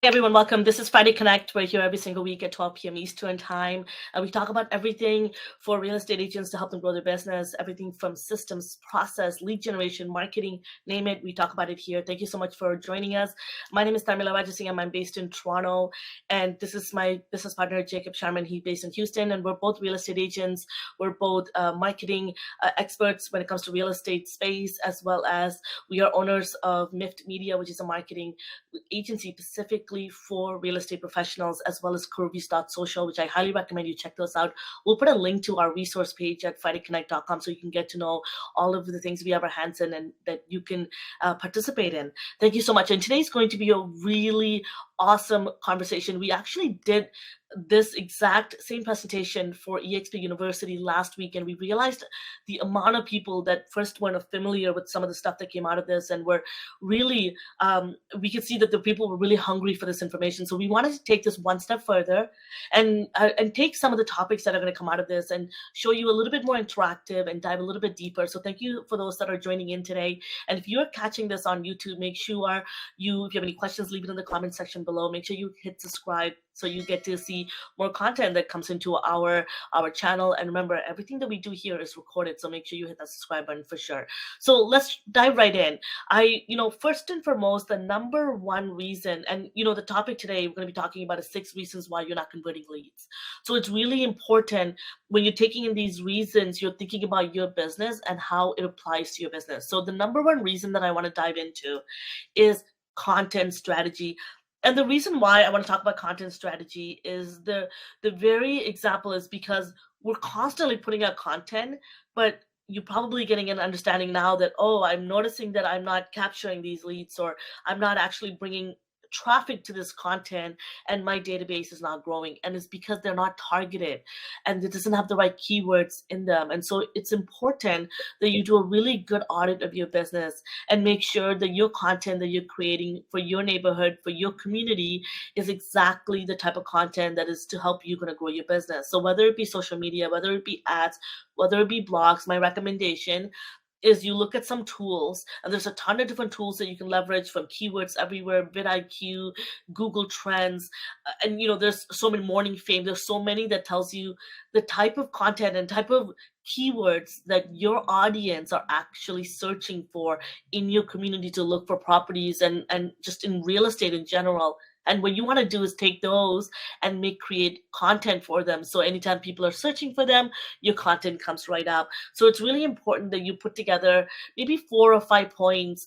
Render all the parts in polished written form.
Everyone, welcome. This is Friday Connect. We're here every single week at 12 p.m. Eastern Time. And we talk about everything for real estate agents to help them grow their business, everything from systems, process, lead generation, marketing, name it. We talk about it here. Thank you so much for joining us. My name is Tamila Rajasingam. I'm based in Toronto. And this is my business partner, Jacob Sharman. He's based in Houston. And we're both real estate agents. We're both marketing experts when it comes to real estate space, as well as we are owners of Mift Media, which is a marketing agency specifically for real estate professionals, as well as kvCORE, which I highly recommend you check those out. We'll put a link to our resource page at fridayconnect.com so you can get to know all of the things we have our hands in and that you can participate in. Thank you so much. And today's going to be a really awesome conversation. We actually did this exact same presentation for eXp University last week, and we realized the amount of people that first weren't familiar with some of the stuff that came out of this, and were really, we could see that the people were really hungry for this information. So we wanted to take this one step further and take some of the topics that are going to come out of this and show you a little bit more interactive and dive a little bit deeper. So thank you for those that are joining in today. And if you're catching this on YouTube, make sure if you have any questions, leave it in the comment section below. Make sure you hit subscribe so you get to see more content that comes into our channel. And remember, everything that we do here is recorded, so make sure you hit that subscribe button for sure. So let's dive right in. First and foremost, the number one reason, and the topic today we're going to be talking about is 6 reasons why you're not converting leads. So it's really important when you're taking in these reasons, you're thinking about your business and how it applies to your business. So the number one reason that I want to dive into is content strategy. And the reason why I want to talk about content strategy is the very example is because we're constantly putting out content, but you're probably getting an understanding now that, oh, I'm noticing that I'm not capturing these leads, or I'm not actually bringing traffic to this content, and my database is not growing. And it's because they're not targeted and it doesn't have the right keywords in them. And so it's important that you do a really good audit of your business and make sure that your content that you're creating for your neighborhood, for your community, is exactly the type of content that is to help you grow your business. So whether it be social media, whether it be ads, whether it be blogs, my recommendation is you look at some tools, and there's a ton of different tools that you can leverage, from Keywords Everywhere, vidIQ, Google Trends, and there's so many, Morning Fame. There's so many that tells you the type of content and type of keywords that your audience are actually searching for in your community to look for properties and just in real estate in general. And what you want to do is take those and create content for them. So anytime people are searching for them, your content comes right up. So it's really important that you put together maybe 4 or 5 points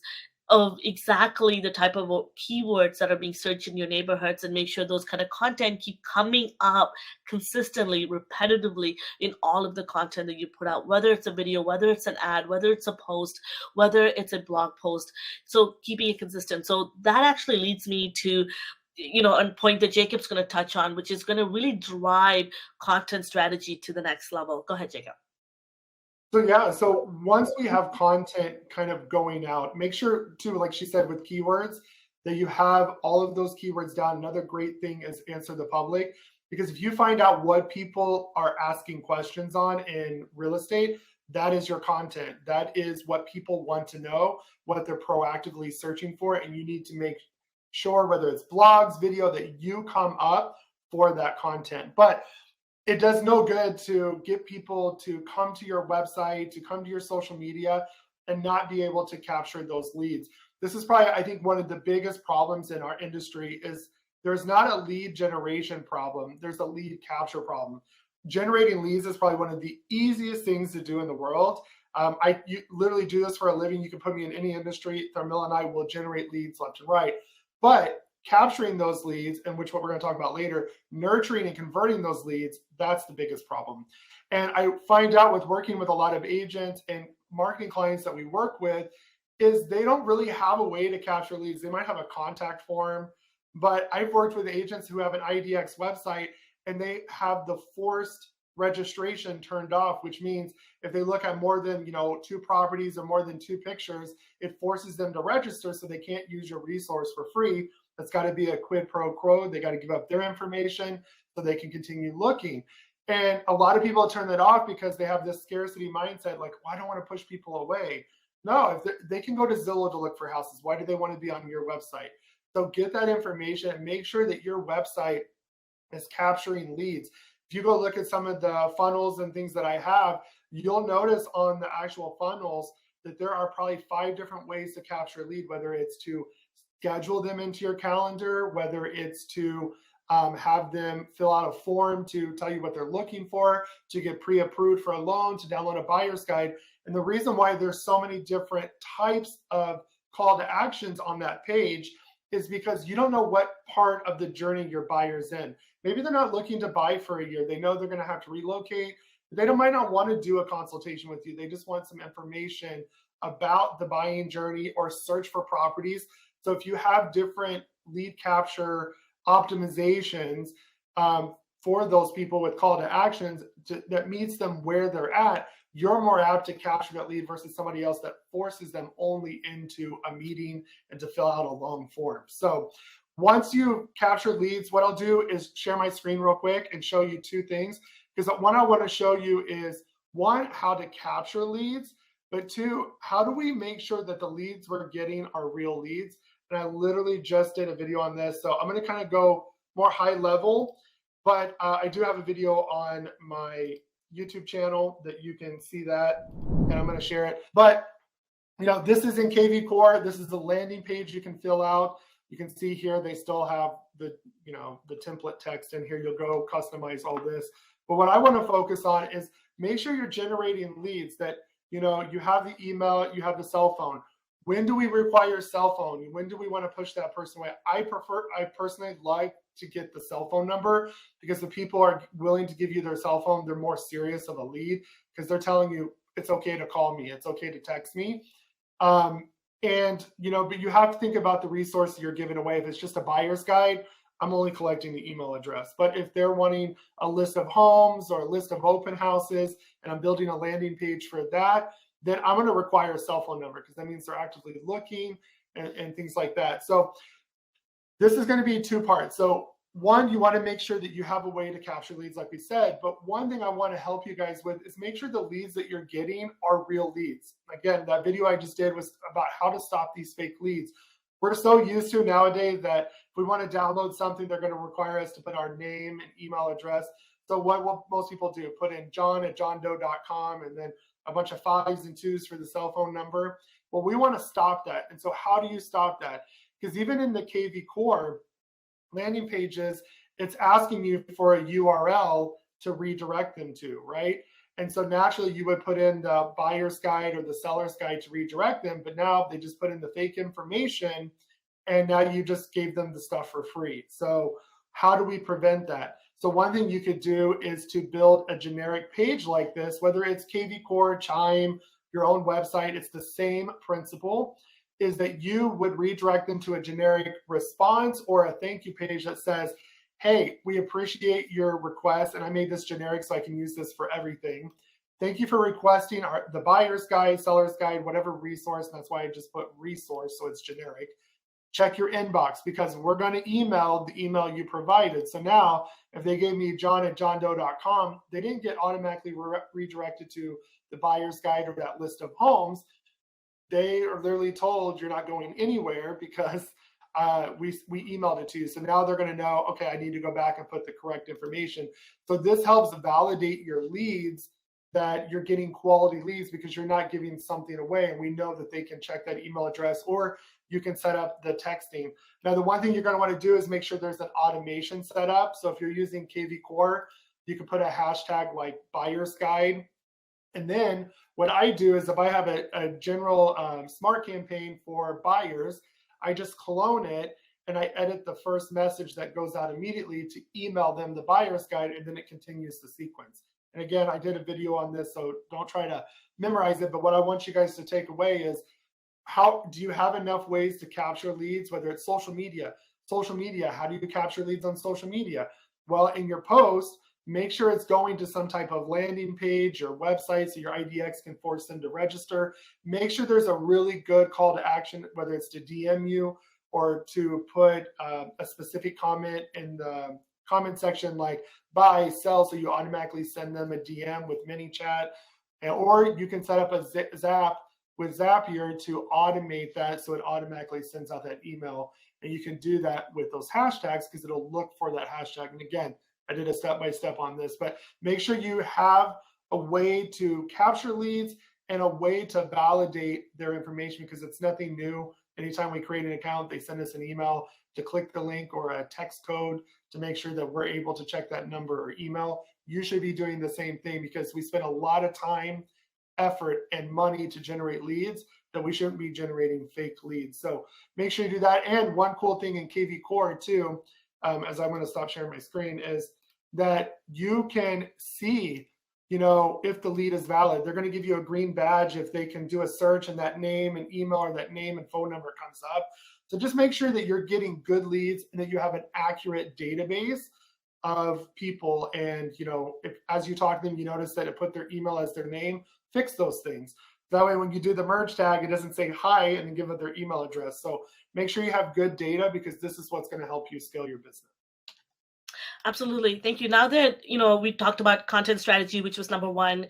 of exactly the type of keywords that are being searched in your neighborhoods, and make sure those kind of content keep coming up consistently, repetitively in all of the content that you put out, whether it's a video, whether it's an ad, whether it's a post, whether it's a blog post. So keeping it consistent. So that actually leads me to a point that Jacob's going to touch on, which is going to really drive content strategy to the next level. Go ahead, Jacob. So once we have content kind of going out, make sure to, like she said, with keywords, that you have all of those keywords down. Another great thing is answer the public, because if you find out what people are asking questions on in real estate, that is your content. That is what people want to know, what they're proactively searching for, and you need to make sure, whether it's blogs, video, that you come up for that content. But it does no good to get people to come to your website, to come to your social media, and not be able to capture those leads. This is probably, I think, one of the biggest problems in our industry is there's not a lead generation problem. There's a lead capture problem. Generating leads is probably one of the easiest things to do in the world. You literally do this for a living. You can put me in any industry. Tharmil and I will generate leads left and right. But capturing those leads, and what we're going to talk about later, nurturing and converting those leads, that's the biggest problem. And I find out with working with a lot of agents and marketing clients that we work with is they don't really have a way to capture leads. They might have a contact form, but I've worked with agents who have an IDX website and they have the forced registration turned off, which means if they look at more than 2 properties or more than 2 pictures, it forces them to register, so they can't use your resource for free. That's got to be a quid pro quo. They got to give up their information so they can continue looking. And a lot of people turn that off because they have this scarcity mindset, like, well, I don't want to push people away. No, if they can go to Zillow to look for houses, why do they want to be on your website? So get that information and make sure that your website is capturing leads. If you go look at some of the funnels and things that I have, you'll notice on the actual funnels that there are probably 5 different ways to capture a lead, whether it's to schedule them into your calendar, whether it's to have them fill out a form to tell you what they're looking for, to get pre-approved for a loan, to download a buyer's guide. And the reason why there's so many different types of call to actions on that page is because you don't know what part of the journey your buyer's in. Maybe they're not looking to buy for a year. They know they're going to have to relocate. Might not want to do a consultation with you. They just want some information about the buying journey or search for properties. So if you have different lead capture optimizations for those people with call to actions that meets them where they're at, you're more apt to capture that lead versus somebody else that forces them only into a meeting and to fill out a long form. So once you capture leads, what I'll do is share my screen real quick and show you 2 things. Because one I want to show you is 1, how to capture leads, but 2, how do we make sure that the leads we're getting are real leads? And I literally just did a video on this. So I'm going to kind of go more high level, but I do have a video on my YouTube channel that you can see that, and I'm going to share it. But this is in kvCORE. This is the landing page you can fill out. You can see here they still have the the template text in here. You'll go customize all this. But what I want to focus on is make sure you're generating leads that you have the email, you have the cell phone. When do we require cell phone? When do we want to push that person away? I personally like to get the cell phone number, because the people are willing to give you their cell phone, they're more serious of a lead, because they're telling you it's okay to call me, it's okay to text me. But you have to think about the resource you're giving away. If it's just a buyer's guide, I'm only collecting the email address. But if they're wanting a list of homes or a list of open houses and I'm building a landing page for that, then I'm going to require a cell phone number, because that means they're actively looking and things like that. So this is going to be 2 parts. So 1, you want to make sure that you have a way to capture leads, like we said. But one thing I want to help you guys with is make sure the leads that you're getting are real leads. Again, that video I just did was about how to stop these fake leads. We're so used to nowadays that if we want to download something, they're going to require us to put our name and email address. So what will most people do? Put in john@johndoe.com and then a bunch of 5s and 2s for the cell phone number. Well, we want to stop that. And so how do you stop that? Because even in the kvCORE landing pages, it's asking you for a URL to redirect them to, right? And so naturally you would put in the buyer's guide or the seller's guide to redirect them, but now they just put in the fake information and now you just gave them the stuff for free. So how do we prevent that? So one thing you could do is to build a generic page like this, whether it's kvCORE, Chime, your own website, it's the same principle, is that you would redirect them to a generic response or a thank you page that says, hey, we appreciate your request, and I made this generic so I can use this for everything. Thank you for requesting the buyer's guide, seller's guide, whatever resource, and that's why I just put resource so it's generic. Check your inbox, because we're going to email the email you provided. So now if they gave me john@johndoe.com, they didn't get automatically redirected to the buyer's guide or that list of homes. They are literally told you're not going anywhere because we emailed it to you. So now they're going to know, okay, I need to go back and put the correct information. So this helps validate your leads, that you're getting quality leads, because you're not giving something away. And we know that they can check that email address, or you can set up the texting. Now, the one thing you're going to want to do is make sure there's an automation set up. So if you're using kvCORE, you can put a hashtag like buyer's guide. And then what I do is if I have a general smart campaign for buyers, I just clone it and I edit the first message that goes out immediately to email them the buyer's guide, and then it continues the sequence. And again, I did a video on this, so don't try to memorize it. But what I want you guys to take away is, how do you have enough ways to capture leads, whether it's social media? Social media, how do you capture leads on social media? Well, in your post, make sure it's going to some type of landing page or website so your IDX can force them to register. Make sure there's a really good call to action, whether it's to DM you or to put a specific comment in the comment section like buy, sell, so you automatically send them a DM with ManyChat. Or you can set up a Zap with Zapier to automate that so it automatically sends out that email. And you can do that with those hashtags because it'll look for that hashtag. And again, I did a step-by-step on this, but make sure you have a way to capture leads and a way to validate their information, because it's nothing new. Anytime we create an account, they send us an email to click the link or a text code to make sure that we're able to check that number or email. You should be doing the same thing, because we spend a lot of time, effort, and money to generate leads that we shouldn't be generating fake leads. So make sure you do that. And one cool thing in kvCORE too, as I'm going to stop sharing my screen, is that you can see, if the lead is valid. They're going to give you a green badge if they can do a search and that name and email or that name and phone number comes up. So just make sure that you're getting good leads and that you have an accurate database of people. And, if as you talk to them, you notice that it put their email as their name, fix those things. That way, when you do the merge tag, it doesn't say hi and then give it their email address. So make sure you have good data, because this is what's going to help you scale your business. Absolutely. Thank you. Now that, we talked about content strategy, which was number one,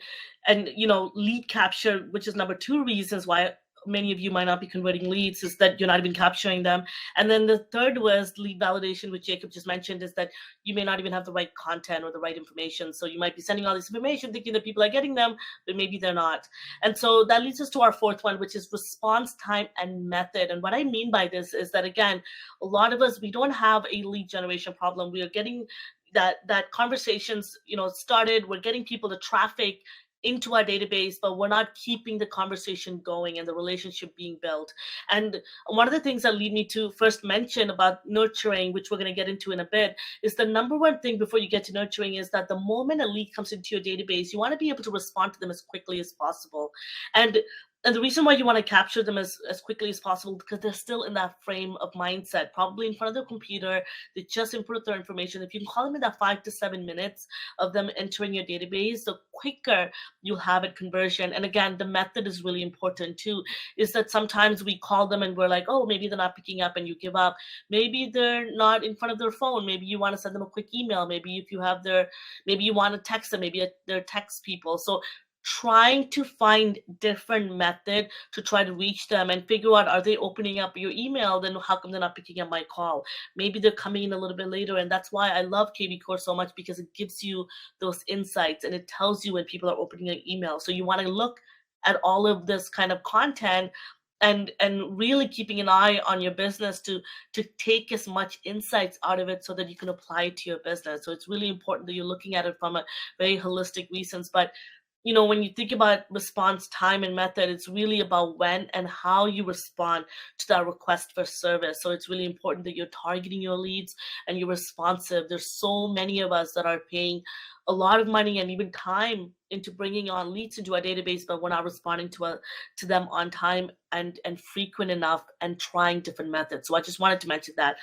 and, lead capture, which is number two reasons why many of you might not be converting leads, is that you're not even capturing them. And then the third was lead validation, which Jacob just mentioned, is that you may not even have the right content or the right information. So you might be sending all this information thinking that people are getting them, but maybe they're not. And so that leads us to our fourth one, which is response time and method. And what I mean by this is that, again, a lot of us, we don't have a lead generation problem. We are getting that conversations, started. We're getting people to traffic into our database, but we're not keeping the conversation going and the relationship being built. And one of the things that lead me to first mention about nurturing, which we're going to get into in a bit, is the number one thing before you get to nurturing is that the moment a lead comes into your database, you want to be able to respond to them as quickly as possible. And the reason why you want to capture them as quickly as possible, because they're still in that frame of mindset, probably in front of their computer. They just input their information. If you can call them in that 5 to 7 minutes of them entering your database, the quicker you'll have it conversion. And again, the method is really important too, is that sometimes we call them and we're like, oh, maybe they're not picking up, and you give up. Maybe they're not in front of their phone. Maybe you want to send them a quick email. Maybe if you have maybe you want to text them, maybe they're text people. So trying to find different method to try to reach them and figure out, are they opening up your email? Then how come they're not picking up my call? Maybe they're coming in a little bit later. And that's why I love kvCORE so much, because it gives you those insights and it tells you when people are opening an email. So you want to look at all of this kind of content and really keeping an eye on your business to take as much insights out of it so that you can apply it to your business. So it's really important that you're looking at it from a very holistic reasons. But when you think about response time and method, it's really about when and how you respond to that request for service. So it's really important that you're targeting your leads and you're responsive. There's so many of us that are paying a lot of money and even time into bringing on leads into our database, but we're not responding to them on time and frequent enough, and trying different methods. So I just wanted to mention that.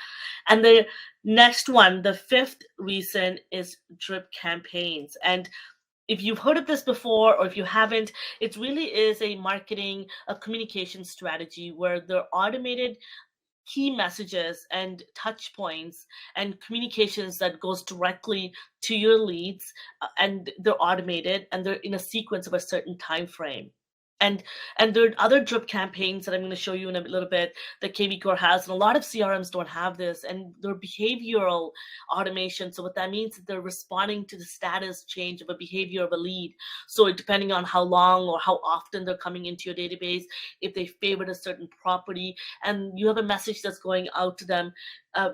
And the next one, the fifth reason, is drip campaigns. And if you've heard of this before, or if you haven't, it really is a communication strategy where they're automated key messages and touch points and communications that goes directly to your leads, and they're automated and they're in a sequence of a certain time frame. And there are other drip campaigns that I'm going to show you in a little bit that kvCORE has, and a lot of CRMs don't have this, and they're behavioral automation. So what that means is they're responding to the status change of a behavior of a lead. So depending on how long or how often they're coming into your database, if they favored a certain property, and you have a message that's going out to them,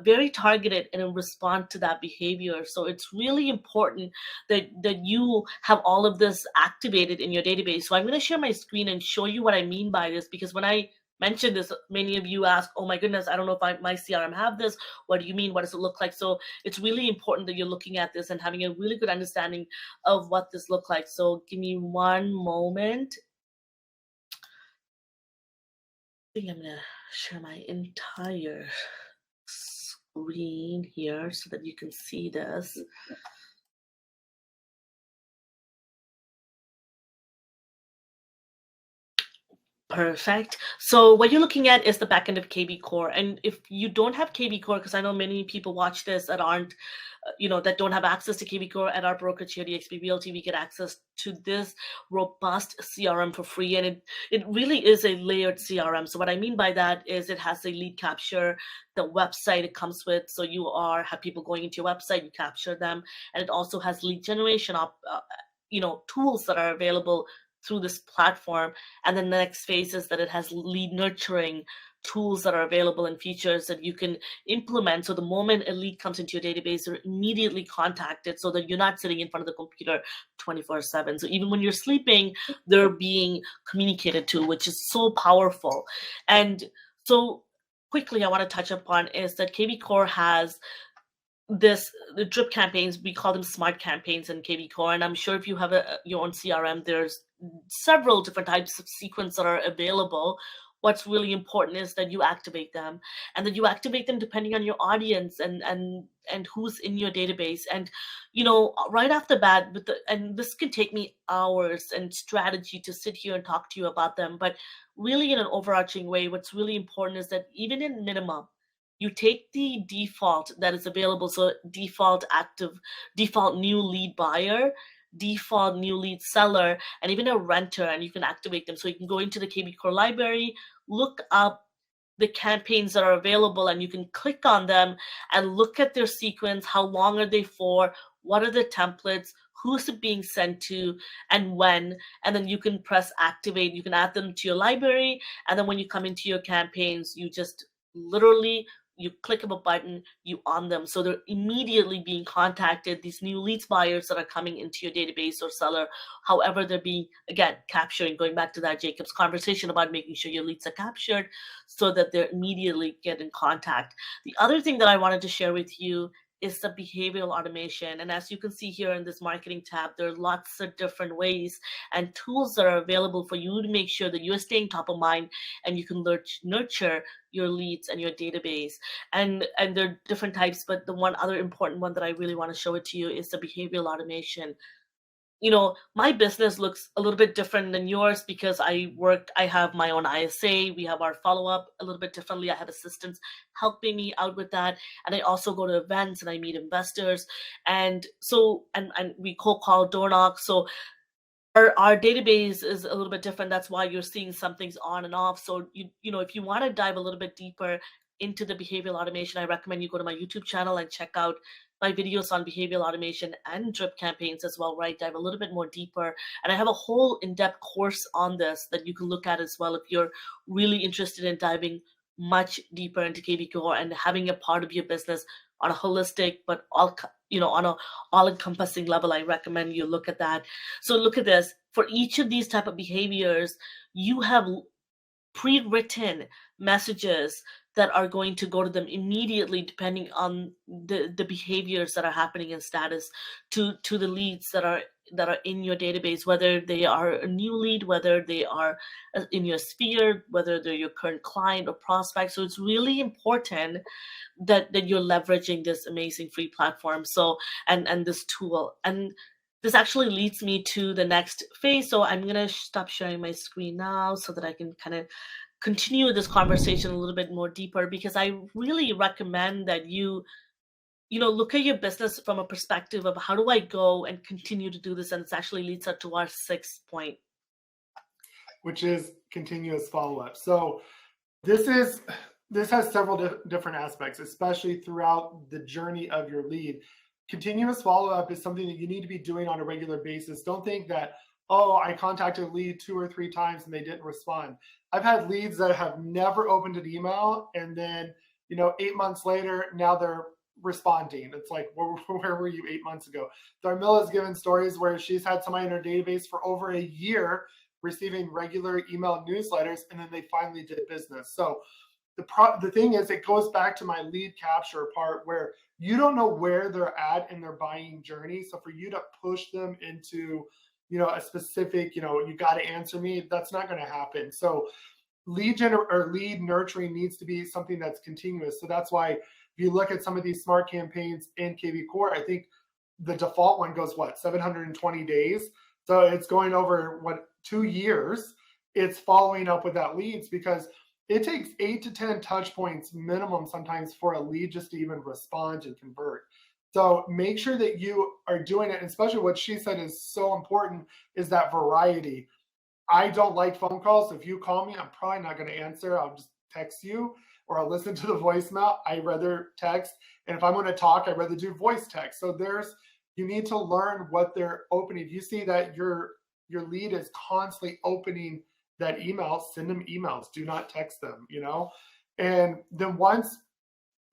very targeted and in response to that behavior. So it's really important that you have all of this activated in your database. So I'm going to share my screen and show you what I mean by this, because when I mentioned this, many of you ask, oh my goodness, I don't know if my CRM have this. What do you mean? What does it look like? So it's really important that you're looking at this and having a really good understanding of what this looks like. So give me one moment. I think I'm going to share my entire screen here so that you can see this. Perfect. So what you're looking at is the backend of kvCORE. And if you don't have kvCORE, because I know many people watch this that aren't, that don't have access to kvCORE, at our brokerage here, DXP Realty, we get access to this robust CRM for free. And it really is a layered CRM. So what I mean by that is it has a lead capture, the website it comes with. So have people going into your website, you capture them. And it also has lead generation tools that are available through this platform. And then the next phase is that it has lead nurturing tools that are available and features that you can implement. So the moment a lead comes into your database, you're immediately contacted so that you're not sitting in front of the computer 24/7. So even when you're sleeping, they're being communicated to, which is so powerful. And so quickly, I want to touch upon is that kvCORE has the drip campaigns. We call them smart campaigns in kvCORE, and I'm sure if you have your own CRM, there's several different types of sequence that are available. What's really important is that you activate them, and that you activate them depending on your audience and who's in your database. And right off the bat, and this could take me hours and strategy to sit here and talk to you about them, but really in an overarching way, what's really important is that even in minimum, you take the default that is available. So default active, default new lead buyer, default new lead seller, and even a renter, and you can activate them. So you can go into the kvCORE library, look up the campaigns that are available, and you can click on them and look at their sequence. How long are they for? What are the templates? Who's it being sent to and when? And then you can press activate. You can add them to your library. And then when you come into your campaigns, you just literally you click of a button, you on them. So they're immediately being contacted, these new leads buyers that are coming into your database or seller, however they're being, again, capturing, going back to that Jacob's conversation about making sure your leads are captured so that they're immediately get in contact. The other thing that I wanted to share with you is the behavioral automation. And as you can see here in this marketing tab, there are lots of different ways and tools that are available for you to make sure that you're staying top of mind and you can nurture your leads and your database. And there are different types, but the one other important one that I really want to show it to you is the behavioral automation. My business looks a little bit different than yours because I have my own ISA. We have our follow-up a little bit differently. I have assistants helping me out with that. And I also go to events and I meet investors. And so, and we cold call, door knock. So our database is a little bit different. That's why you're seeing some things on and off. So if you want to dive a little bit deeper into the behavioral automation, I recommend you go to my YouTube channel and check out my videos on behavioral automation and drip campaigns as well, where I dive a little bit more deeper. And I have a whole in-depth course on this that you can look at as well if you're really interested in diving much deeper into kvCORE and having a part of your business on a holistic but on a all-encompassing level. I recommend you look at that. So look at this. For each of these type of behaviors, you have pre-written messages that are going to go to them immediately depending on the behaviors that are happening in status to the leads that are in your database, whether they are a new lead, whether they are in your sphere, whether they're your current client or prospect. So it's really important that you're leveraging this amazing free platform. So and this tool. And this actually leads me to the next phase. So I'm going to stop sharing my screen now so that I can kind of continue this conversation a little bit more deeper, because I really recommend that you look at your business from a perspective of how do I go and continue to do this. And it actually leads us to our sixth point, which is continuous follow-up. So this has several different aspects, especially throughout the journey of your lead. Continuous follow-up is something that you need to be doing on a regular basis. Don't think that, oh, I contacted a lead 2 or 3 times and they didn't respond. I've had leads that have never opened an email, and then 8 months later, now they're responding. It's like, where were you 8 months ago? Darmilla's given stories where she's had somebody in her database for over a year receiving regular email newsletters, and then they finally did business. So the thing is, it goes back to my lead capture part where you don't know where they're at in their buying journey. So for you to push them into, a specific, you got to answer me, that's not going to happen. So lead nurturing needs to be something that's continuous. So that's why if you look at some of these smart campaigns in kvCORE, I think the default one goes 720 days. So it's going over 2 years. it's following up with that leads, because it takes 8 to 10 touch points minimum sometimes for a lead just to even respond and convert. So make sure that you are doing it, and especially what she said is so important is that variety. I don't like phone calls. So if you call me, I'm probably not going to answer. I'll just text you or I'll listen to the voicemail. I rather text. And if I'm going to talk, I'd rather do voice text. So you need to learn what they're opening. If you see that your lead is constantly opening that email, send them emails. Do not text them, And then once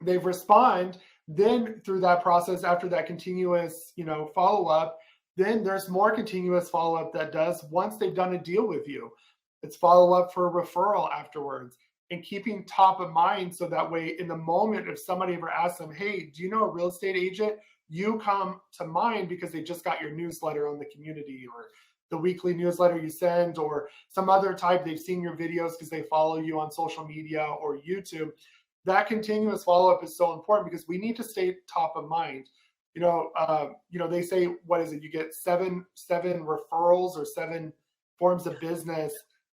they respond, then through that process, after that continuous, follow up, then there's more continuous follow up that does once they've done a deal with you. It's follow up for a referral afterwards, and keeping top of mind so that way in the moment if somebody ever asks them, hey, do you know a real estate agent? You come to mind because they just got your newsletter on the community, or the weekly newsletter you send, or some other type. They've seen your videos because they follow you on social media or YouTube. That continuous follow-up is so important because we need to stay top of mind. They say, what is it? You get seven referrals or 7 forms of business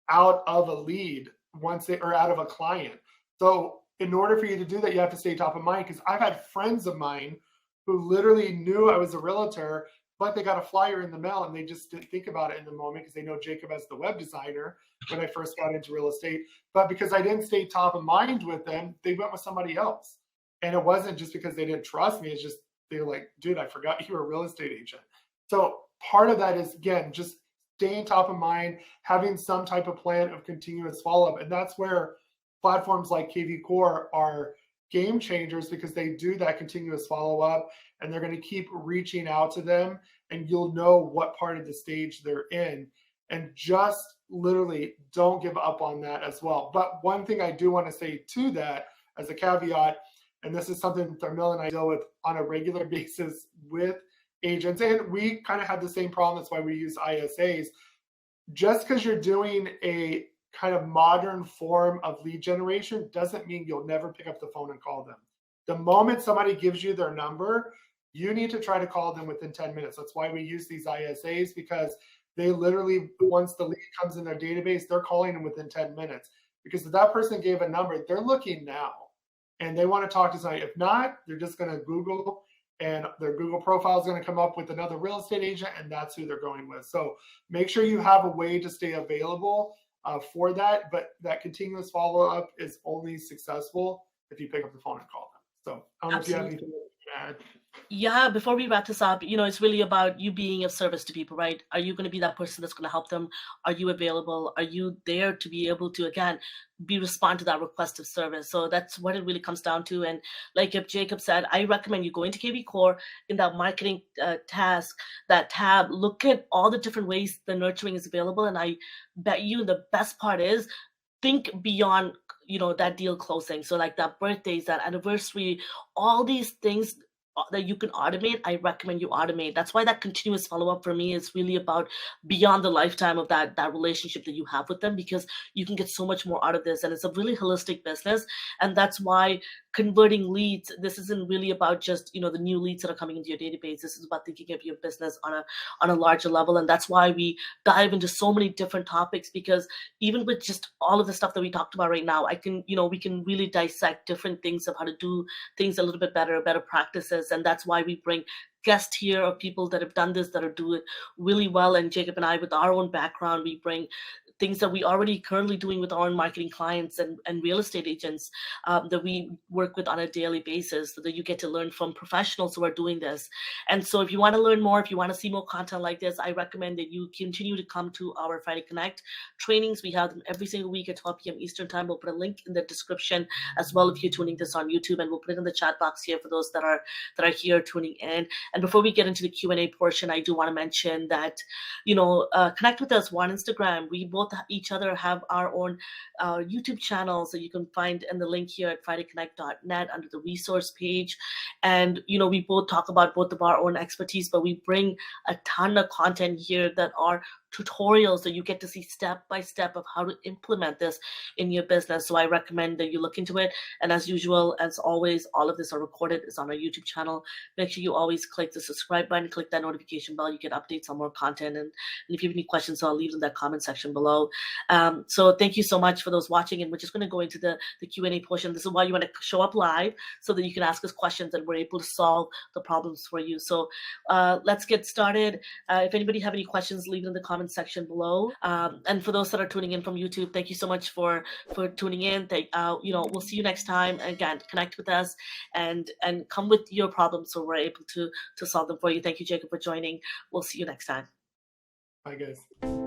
out of a lead or out of a client. So in order for you to do that, you have to stay top of mind, because I've had friends of mine who literally knew I was a realtor, but they got a flyer in the mail and they just didn't think about it in the moment because they know Jacob as the web designer when I first got into real estate. But because I didn't stay top of mind with them, they went with somebody else. And it wasn't just because they didn't trust me. It's just, they were like, dude, I forgot you were a real estate agent. So part of that is, again, just staying top of mind, having some type of plan of continuous follow-up. And that's where platforms like kvCORE are game changers, because they do that continuous follow-up, and they're going to keep reaching out to them, and you'll know what part of the stage they're in. And just literally don't give up on that as well. But one thing I do want to say to that as a caveat, and this is something Tharmil and I deal with on a regular basis with agents, and we kind of have the same problem. That's why we use ISAs. Just because you're doing a kind of modern form of lead generation doesn't mean you'll never pick up the phone and call them. The moment somebody gives you their number, you need to try to call them within 10 minutes. That's why we use these ISAs, because they literally, once the lead comes in their database, they're calling them within 10 minutes. Because if that person gave a number, they're looking now and they want to talk to somebody. If not, they're just going to Google, and their Google profile is going to come up with another real estate agent, and that's who they're going with. So make sure you have a way to stay available for that. But that continuous follow-up is only successful if you pick up the phone and call them. So I don't know if you have anything to add. Yeah, before we wrap this up, it's really about you being of service to people, right? Are you going to be that person that's going to help them? Are you available? Are you there to be able to, again, respond to that request of service? So that's what it really comes down to. And like Jacob said, I recommend you go into kvCORE in that marketing task, that tab, look at all the different ways the nurturing is available. And I bet you the best part is think beyond, that deal closing. So like that birthdays, that anniversary, all these things that you can automate, I recommend you automate. That's why that continuous follow-up for me is really about beyond the lifetime of that relationship that you have with them, because you can get so much more out of this, and it's a really holistic business. And that's why converting leads, this isn't really about just the new leads that are coming into your database. This is about thinking of your business on a larger level. And that's why we dive into so many different topics, because even with just all of the stuff that we talked about right now, we can really dissect different things of how to do things a little bit better practices. And that's why we bring guests here of people that have done this, that are doing it really well. And Jacob and I, with our own background, we bring things that we already currently doing with our own marketing clients and real estate agents that we work with on a daily basis, so that you get to learn from professionals who are doing this. And so if you want to learn more, if you want to see more content like this, I recommend that you continue to come to our Friday Connect trainings. We have them every single week at 12 p.m. Eastern time. We'll put a link in the description as well if you're tuning this on YouTube, and we'll put it in the chat box here for those that are here tuning in. And before we get into the Q&A portion, I do want to mention that, connect with us on Instagram. We both each other have our own YouTube channels that you can find in the link here at fridayconnect.net under the resource page. And, we both talk about both of our own expertise, but we bring a ton of content here that are tutorials that you get to see step by step of how to implement this in your business. So I recommend that you look into it. And as usual, as always, all of this are recorded. It's on our YouTube channel. Make sure you always click the subscribe button, click that notification bell. You get updates on more content. And if you have any questions, I'll leave them in that comment section below. So thank you so much for those watching. And we're just going to go into the Q&A portion. This is why you want to show up live so that you can ask us questions and we're able to solve the problems for you. So let's get started. If anybody have any questions, leave it in the comment section below. And for those that are tuning in from YouTube, thank you so much for tuning in. We'll see you next time. Again, connect with us and come with your problems so we're able to solve them for you. Thank you, Jacob, for joining. We'll see you next time. Bye, guys.